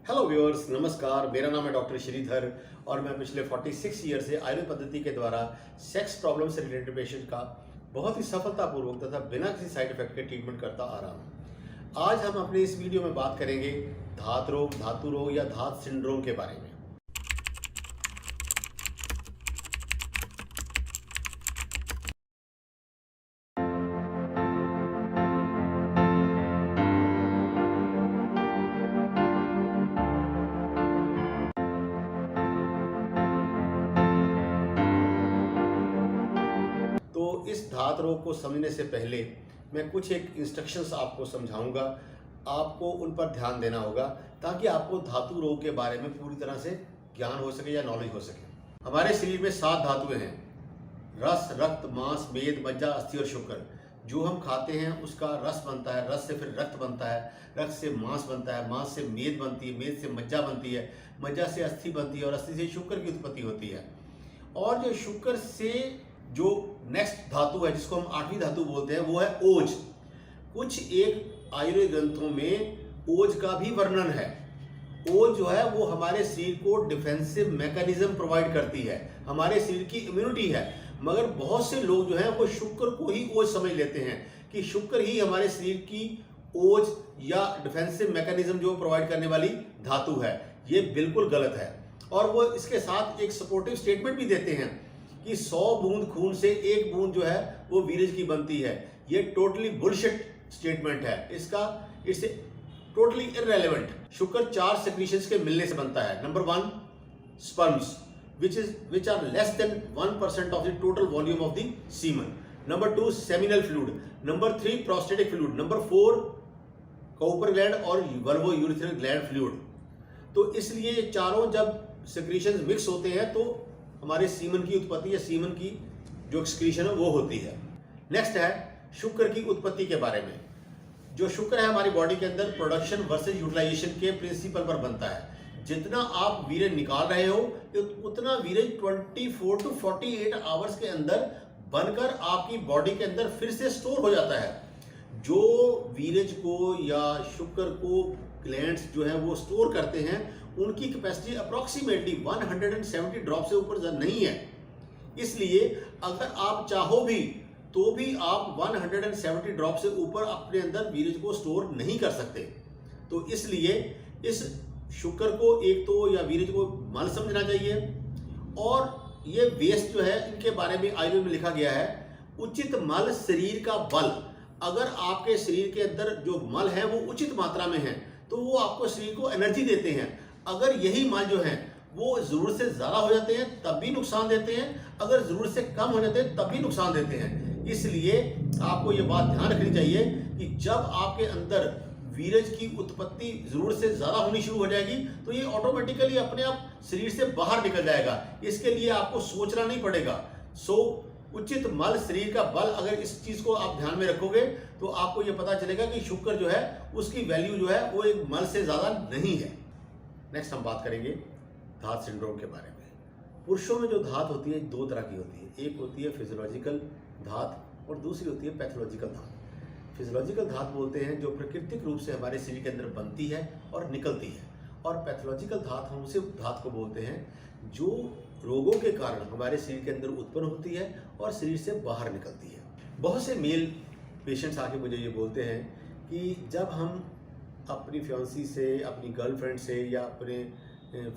Hello viewers, नमस्कार। मेरा नाम है डॉक्टर श्रीधर और मैं पिछले 46 ईयर से आयुर्वेद पद्धति के द्वारा सेक्स प्रॉब्लम से रिलेटेड पेशेंट का बहुत ही सफलतापूर्वक तथा बिना किसी साइड इफेक्ट के ट्रीटमेंट करता आ रहा हूँ। आज हम अपने इस वीडियो में बात करेंगे धात रोग, धातु रोग या धात सिंड्रोम के बारे में। तो इस धात रोग को समझने से पहले मैं कुछ एक इंस्ट्रक्शंस आपको समझाऊंगा। आपको उन पर ध्यान देना होगा ताकि आपको धातु रोग के बारे में पूरी तरह से ज्ञान हो सके या नॉलेज हो सके। हमारे शरीर में 7 धातुएं हैं: रस, रक्त, मांस, मेद, मज्जा, अस्थि और शुक्र। जो हम खाते हैं उसका रस बनता है, रस से फिर रक्त बनता है, रक्त से मांस बनता है, मांस से मेद बनती है, मेद से मज्जा बनती है, मज्जा से अस्थि बनती है और अस्थि से शुक्र की उत्पत्ति होती है। और जो शुक्र से जो नेक्स्ट धातु है जिसको हम 8वीं धातु बोलते हैं वो है ओज। कुछ एक आयुर्वेद ग्रंथों में ओज का भी वर्णन है। ओज जो है वो हमारे शरीर को डिफेंसिव मैकेनिज्म प्रोवाइड करती है, हमारे शरीर की इम्यूनिटी है। मगर बहुत से लोग जो है वो शुक्र को ही ओज समझ लेते हैं कि शुक्र ही हमारे शरीर की ओज या डिफेंसिव मैकेनिज्म जो प्रोवाइड करने वाली धातु है। ये बिल्कुल गलत है। और वो इसके साथ एक सपोर्टिव स्टेटमेंट भी देते हैं कि 100 बूंद खून से 1 बूंद जो है वो वीर्य की बनती है। ये टोटली बुलशिट स्टेटमेंट है। इसका इट्स टोटली इररेलेवेंट। शुक्र 4 सेक्रीशंस के मिलने से बनता है। Number 1 sperms which are less than 1% of the total volume of the semen. Number 2 seminal fluid. Number 3 prostatic fluid. Number 4 Cowper gland और vulvourethral gland fluid. तो इसलिए ये चारों जब सेक्रीशंस मिक्स होते हैं तो हमारे सीमन की उत्पत्ति या सीमन की जो एक्सक्रीशन है वो होती है। नेक्स्ट है शुक्र की उत्पत्ति के बारे में। जो शुक्र है हमारी बॉडी के अंदर प्रोडक्शन वर्सेस यूटिलाइजेशन के प्रिंसिपल पर बनता है। जितना आप वीर्य निकाल रहे हो उतना वीर्य 24 to 48 आवर्स के अंदर बनकर आपकी बॉडी के अंदर फिर से स्टोर हो जाता है। जो वीर्य को या शुक्र को ग्लैंड्स जो है वो स्टोर करते हैं उनकी कैपेसिटी अप्रॉक्सीमेटली 170 ड्रॉप से ऊपर नहीं है। इसलिए अगर आप चाहो भी तो भी आप 170 ड्रॉप से ऊपर अपने अंदर वीर्य को स्टोर नहीं कर सकते। तो इसलिए इस शुक्र को एक तो या वीर्य को मल समझना चाहिए। और ये वेस्ट जो है इनके बारे में आयुर्वेद में लिखा गया है, उचित मल शरीर का बल। अगर आपके शरीर के अंदर जो मल है वो उचित मात्रा में है तो वो आपको शरीर को एनर्जी देते हैं। अगर यही मल जो है वो जरूरत से ज्यादा हो जाते हैं तब भी नुकसान देते हैं, अगर जरूरत से कम हो जाते हैं तब भी नुकसान देते हैं। इसलिए आपको ये बात ध्यान रखनी चाहिए कि जब आपके अंदर वीर्य की उत्पत्ति जरूरत से ज्यादा होनी शुरू हो जाएगी तो ये ऑटोमेटिकली अपने आप शरीर से बाहर निकल जाएगा। इसके लिए आपको सोचना नहीं पड़ेगा। उचित मल शरीर का बल, अगर इस चीज को आप ध्यान में रखोगे तो आपको ये पता चलेगा कि शुक्र जो है उसकी वैल्यू जो है वो एक मल से ज्यादा नहीं है। नेक्स्ट हम बात करेंगे धात सिंड्रोम के बारे में। पुरुषों में जो धात होती है 2 तरह की होती है। एक होती है फिजियोलॉजिकल धात और दूसरी होती है पैथोलॉजिकल धात। फिजियोलॉजिकल धात बोलते हैं जो प्राकृतिक रूप से हमारे शरीर के अंदर बनती है और निकलती है। और पैथोलॉजिकल धात हम उसे धात को बोलते हैं जो रोगों के कारण हमारे शरीर के अंदर उत्पन्न होती है और शरीर से बाहर निकलती है। बहुत से मेल पेशेंट्स आके मुझे ये बोलते हैं कि जब हम अपनी फियांसी से, अपनी गर्लफ्रेंड से या अपने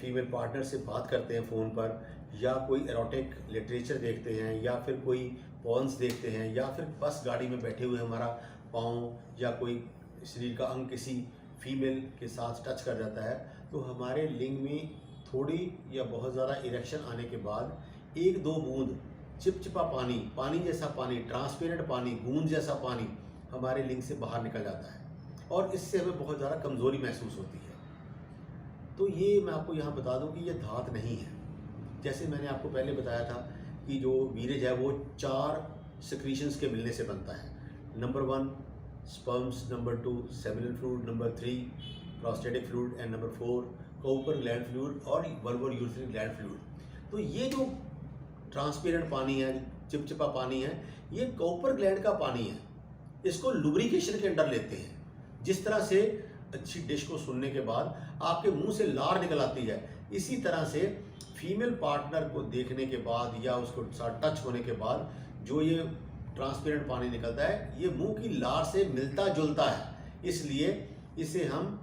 फीमेल पार्टनर से बात करते हैं फ़ोन पर, या कोई एरोटिक लिटरेचर देखते हैं, या फिर कोई पॉन्स देखते हैं, या फिर बस गाड़ी में बैठे हुए हमारा पाँव या कोई शरीर का अंग किसी फीमेल के साथ टच कर जाता है तो हमारे लिंग में थोड़ी या बहुत ज़्यादा इरेक्शन आने के बाद 1-2 बूंद चिपचिपा पानी, पानी जैसा पानी, ट्रांसपेरेंट पानी, बूंद जैसा पानी हमारे लिंग से बाहर निकल जाता है और इससे हमें बहुत ज़्यादा कमज़ोरी महसूस होती है। तो ये मैं आपको यहाँ बता दूँ कि ये धात नहीं है। जैसे मैंने आपको पहले बताया था कि जो वीर्य है वो 4 सेक्रीशंस के मिलने से बनता है। Number 1 sperms, number 2 seminal fluid, number 3 prostatic fluid and number 4 Cowper gland fluid और वल्वोयूरेथ्रल ग्लैंड फ्लूइड। तो ये जो ट्रांसपेरेंट पानी है, चिपचिपा पानी है, ये काउपर ग्लैंड का पानी है। इसको लुब्रिकेशन के अंडर लेते हैं। जिस तरह से अच्छी डिश को सुनने के बाद आपके मुंह से लार निकल आती है, इसी तरह से फीमेल पार्टनर को देखने के बाद या उसको साथ टच होने के बाद जो ये ट्रांसपेरेंट पानी निकलता है, ये मुंह की लार से मिलता जुलता है। इसलिए इसे हम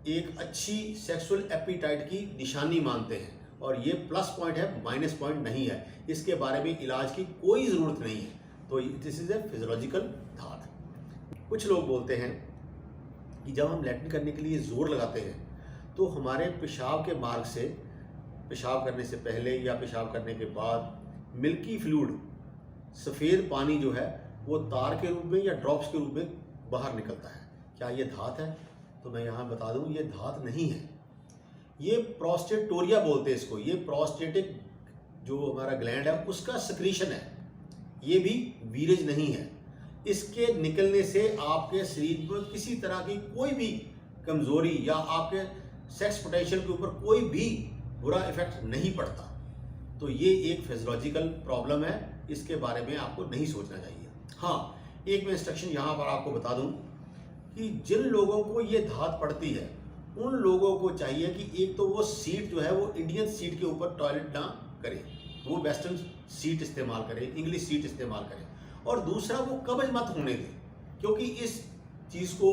एक अच्छी सेक्सुअल एपिटाइट की निशानी मानते हैं, और ये प्लस पॉइंट है, माइनस पॉइंट नहीं है। इसके बारे में इलाज की कोई ज़रूरत नहीं है। तो दिस इज़ ए फिजियोलॉजिकल धात। कुछ लोग बोलते हैं कि जब हम लैट्रिन करने के लिए ज़ोर लगाते हैं तो हमारे पेशाब के मार्ग से, पेशाब करने से पहले या पेशाब करने के बाद मिल्की फ्लूइड, सफ़ेद पानी जो है वो तार के रूप में या ड्रॉप्स के रूप में बाहर निकलता है। क्या ये धात है? तो मैं यहाँ बता दूँ, ये धात नहीं है। ये प्रोस्टेटोरिया बोलते हैं इसको। ये प्रोस्टेटिक जो हमारा ग्लैंड है उसका सिक्रीशन है, ये भी वीरेज नहीं है। इसके निकलने से आपके शरीर में किसी तरह की कोई भी कमजोरी या आपके सेक्स पोटेंशियल के ऊपर कोई भी बुरा इफेक्ट नहीं पड़ता। तो ये एक फिजियोलॉजिकल प्रॉब्लम है, इसके बारे में आपको नहीं सोचना चाहिए। हाँ, एक मैं इंस्ट्रक्शन यहाँ पर आपको बता दूँ कि जिन लोगों को ये धात पड़ती है उन लोगों को चाहिए कि एक तो वो सीट जो है वो इंडियन सीट के ऊपर टॉयलेट ना करें, वो वेस्टर्न सीट इस्तेमाल करें, इंग्लिश सीट इस्तेमाल करें। और दूसरा, वो कब्ज मत होने दें, क्योंकि इस चीज़ को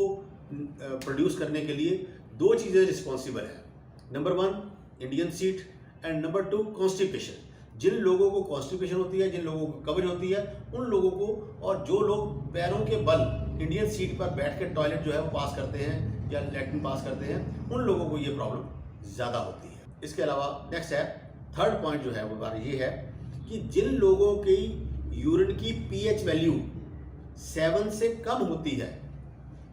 प्रोड्यूस करने के लिए दो चीज़ें रिस्पॉन्सिबल हैं। Number 1 Indian seat and number 2 constipation. जिन लोगों को कॉन्स्टिपेशन होती है, जिन लोगों को कब्ज होती है, उन लोगों को, और जो लोग पैरों के बल इंडियन सीट पर बैठ के टॉयलेट जो है वो पास करते हैं या लैट्रिन पास करते हैं, उन लोगों को ये प्रॉब्लम ज़्यादा होती है। इसके अलावा नेक्स्ट है, थर्ड पॉइंट जो है वो बार ये है कि जिन लोगों की यूरिन की पीएच वैल्यू 7 से कम होती है,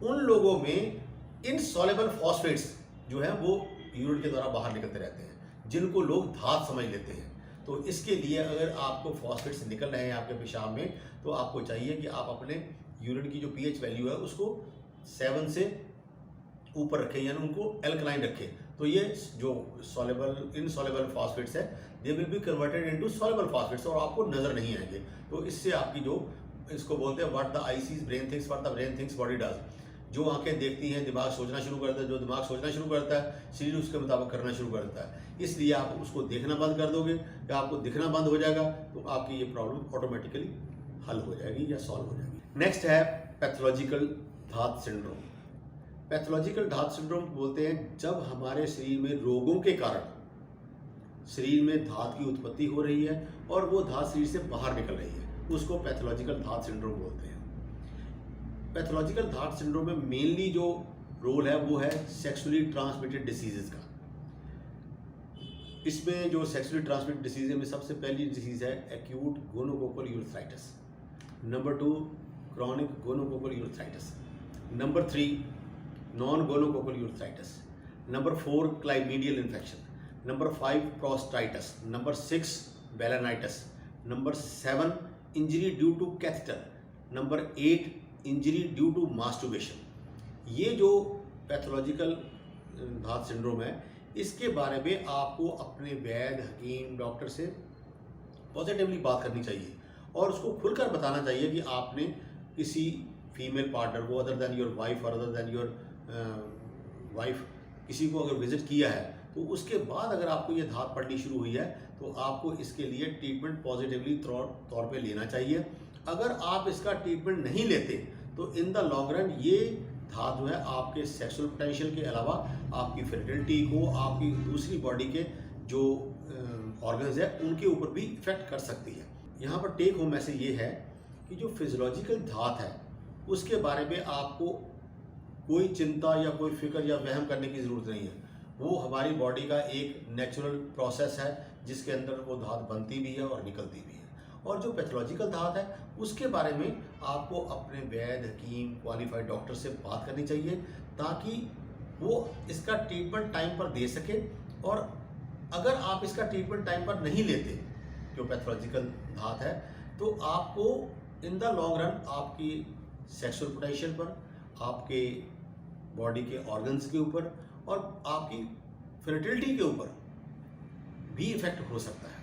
उन लोगों में इनसॉल्युबल फॉस्फेट्स जो है वो यूरिन के द्वारा बाहर निकलते रहते हैं, जिनको लोग धात समझ लेते हैं। तो इसके लिए अगर आपको फॉस्फेट्स निकल रहे हैं आपके पेशाब में, तो आपको चाहिए कि आप अपने यूरिन की जो पीएच वैल्यू है उसको 7 से ऊपर रखें, यानी उनको एल्कलाइन रखें। तो ये जो इनसॉल्युबल फॉस्फेट्स है, they will be converted into soluble phosphates, और आपको नजर नहीं आएंगे। तो इससे आपकी जो, इसको बोलते हैं what the eye sees brain thinks, what the brain thinks body does. जो आंखें देखती हैं दिमाग सोचना शुरू करता है, जो दिमाग सोचना शुरू करता है शरीर उसके मुताबिक करना शुरू करता है। इसलिए आप उसको देखना बंद कर दोगे या आपको दिखना बंद हो जाएगा, तो आपकी ये प्रॉब्लम ऑटोमेटिकली हल हो जाएगी या सॉल्व हो जाएगी। नेक्स्ट है पैथोलॉजिकल धात सिंड्रोम। पैथोलॉजिकल धात सिंड्रोम बोलते हैं जब हमारे शरीर में रोगों के कारण शरीर में धात की उत्पत्ति हो रही है और वो धात शरीर से बाहर निकल रही है, उसको पैथोलॉजिकल धात सिंड्रोम बोलते हैं। पैथोलॉजिकल धात सिंड्रोम में मेनली जो रोल है वो है सेक्सुअली ट्रांसमिटेड डिसीजेज का। इसमें जो सेक्सुअली ट्रांसमिटेड डिसीज में सबसे पहली डिसीज है acute gonococcal urethritis, number 2 chronic gonococcal urethritis, number 3 non gonococcal urethritis, number 4 chlamydial infection, number 5 prostatitis, number 6 balanitis, number 7 injury due to catheter, number 8 injury due to masturbation. ये जो pathological धात syndrome है, इसके बारे में आपको अपने वैद्य, हकीम, doctor से positively बात करनी चाहिए और उसको खुलकर बताना चाहिए कि आपने किसी फीमेल पार्टनर को अदर देन योर वाइफ और अदर देन योर वाइफ किसी को अगर विजिट किया है, तो उसके बाद अगर आपको ये धात पड़नी शुरू हुई है तो आपको इसके लिए ट्रीटमेंट पॉजिटिवली तौर पे लेना चाहिए। अगर आप इसका ट्रीटमेंट नहीं लेते तो इन द लॉन्ग रन ये धात जो है आपके सेक्सुअल पोटेंशियल के अलावा आपकी फर्टिलिटी को, आपकी दूसरी बॉडी के जो ऑर्गन्स है उनके ऊपर भी इफेक्ट कर सकती है। यहाँ पर टेक होम मैसेज ये है कि जो फिजियोलॉजिकल धात है उसके बारे में आपको कोई चिंता या कोई फिक्र या वहम करने की ज़रूरत नहीं है। वो हमारी बॉडी का एक नेचुरल प्रोसेस है जिसके अंदर वो धात बनती भी है और निकलती भी है। और जो पैथोलॉजिकल धात है उसके बारे में आपको अपने वैद्य, हकीम, क्वालिफाइड डॉक्टर से बात करनी चाहिए ताकि वो इसका ट्रीटमेंट टाइम पर दे सके। और अगर आप इसका ट्रीटमेंट टाइम पर नहीं लेते जो पैथोलॉजिकल धात है, तो आपको इन द लॉन्ग रन आपकी सेक्सुअल पोटेंशियल पर, आपके बॉडी के ऑर्गन्स के ऊपर और आपकी फर्टिलिटी के ऊपर भी इफेक्ट हो सकता है।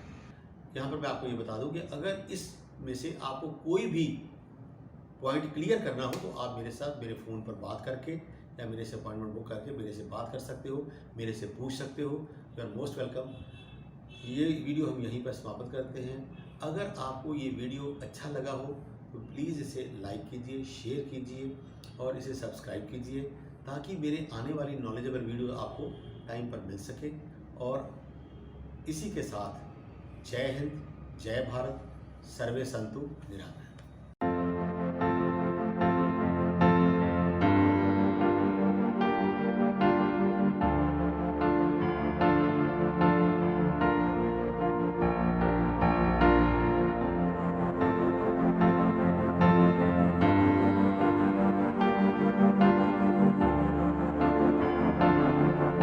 यहाँ पर मैं आपको ये बता दूं कि अगर इसमें से आपको कोई भी पॉइंट क्लियर करना हो तो आप मेरे साथ मेरे फ़ोन पर बात करके या मेरे से अपॉइंटमेंट बुक करके मेरे से बात कर सकते हो, मेरे से पूछ सकते हो। You are most welcome. ये वीडियो हम यहीं पर समाप्त करते हैं। अगर आपको ये वीडियो अच्छा लगा हो तो प्लीज़ इसे लाइक कीजिए, शेयर कीजिए और इसे सब्सक्राइब कीजिए, ताकि मेरे आने वाली नॉलेजेबल वीडियो आपको टाइम पर मिल सके। और इसी के साथ जय हिंद, जय भारत, सर्वे संतु निरामय।